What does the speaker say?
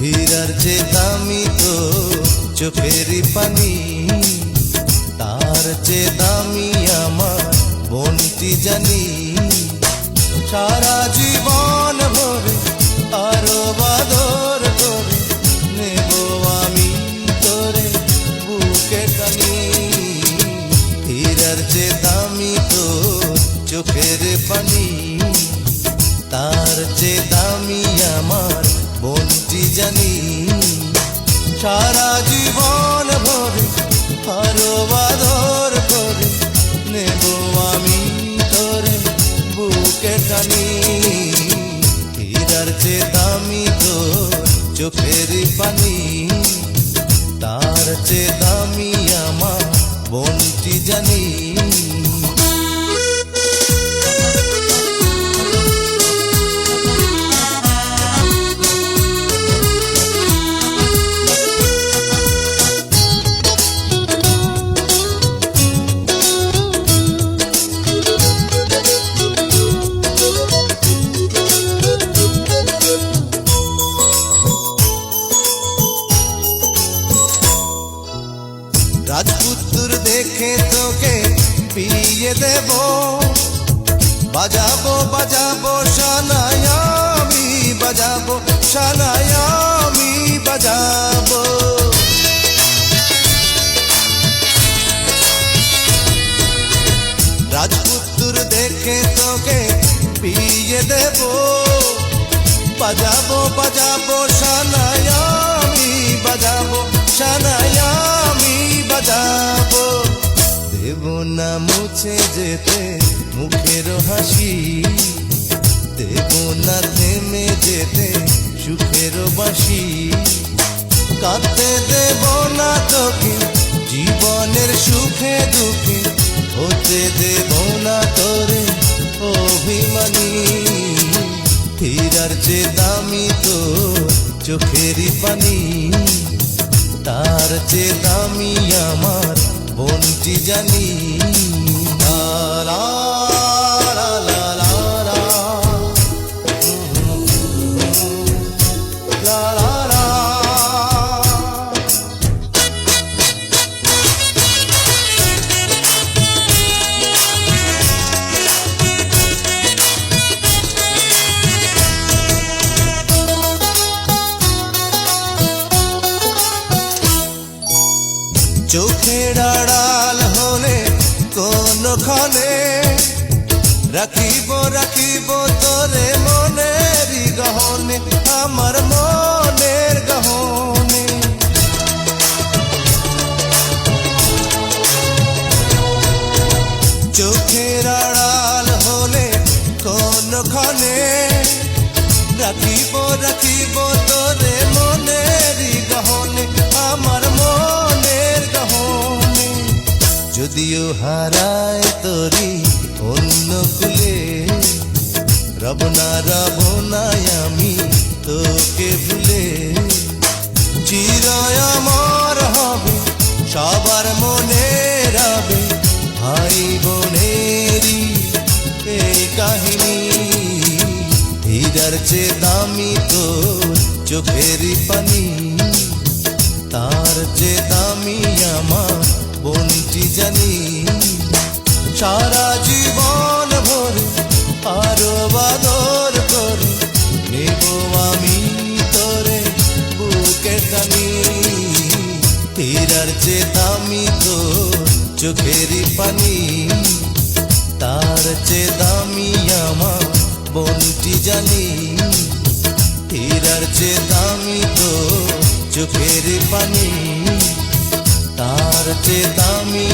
হীরার চেয়ে দামি তো চোখেরই পানি, তার চেয়ে দামি আমার বোনটি জানি। সারা জীবন ভরে আরো বাদর করে নেব আমি তোরে বুকে টানি। হীরার চেয়ে দামি তো চোখের পানি, তার চেয়ে দামি আমার বোনটি জানি। সারা জীবন ভরে আরো বাদর করে নেব আমি তোরে বুকে টানি। হীরার চেয়ে দামি তো চোখের পানি, তার চেয়ে দামি আমার বোনটি জানি। রাজপুত্র দেখে তোকে বিয়ে দেব, বাজাবো বাজাবো শানায় আমি বাজাবো, শানায় আমি বাজাবো। রাজপুত্র দেখে তোকে বিয়ে দেব, বাজাবো বাজাবো শানায় আমি বাজাবো, শানায় আমি বাজাবো। দেব না মুছে যেতে মুখের হাসি, দেব না থেমে যেতে সুখের বাসি। কাঁদতে দেব না তোকে জীবনের সুখে দুঃখে, হতে দেব না তোরে অভিমানী। হীরার চেয়ে দামি তো চোখেরই পানি, তার চেয়ে দামি আমার বোনটি জানি। লা লা লা লা লা লা, লা লা লা। চোখের আড়াল হলে কোনখানে রাখিব রাখিব তোরে মনের গহনে, আমার মনের গহনে। চোখের আড়াল হলে কোনখানে রাখিব রাখিব তোরে মনের গহনে, আমার মনের গহনে। যদিও হারায় তোরি অন্য কুলে, রব না রব নাই আমি তোকে ভুলে। চিরই অমর হবে সবার মনে রবে, ভাই বোনেরই এই কাহিনী। হীরার চেয়ে দামি তো চোখেরই পানি, তার চেয়ে দামি আমার বোনটি জানি। সারা জীবন ভরে আরো বাদর করে নেব আমি তোরে বুকে টানি। হীরার চেয়ে দামি তো চোখেরই পানি, তার চেয়ে দামি আমার বোনটি জানি। হীরার চেয়ে দামি তো চোখের পানি, তার চেয়ে দামি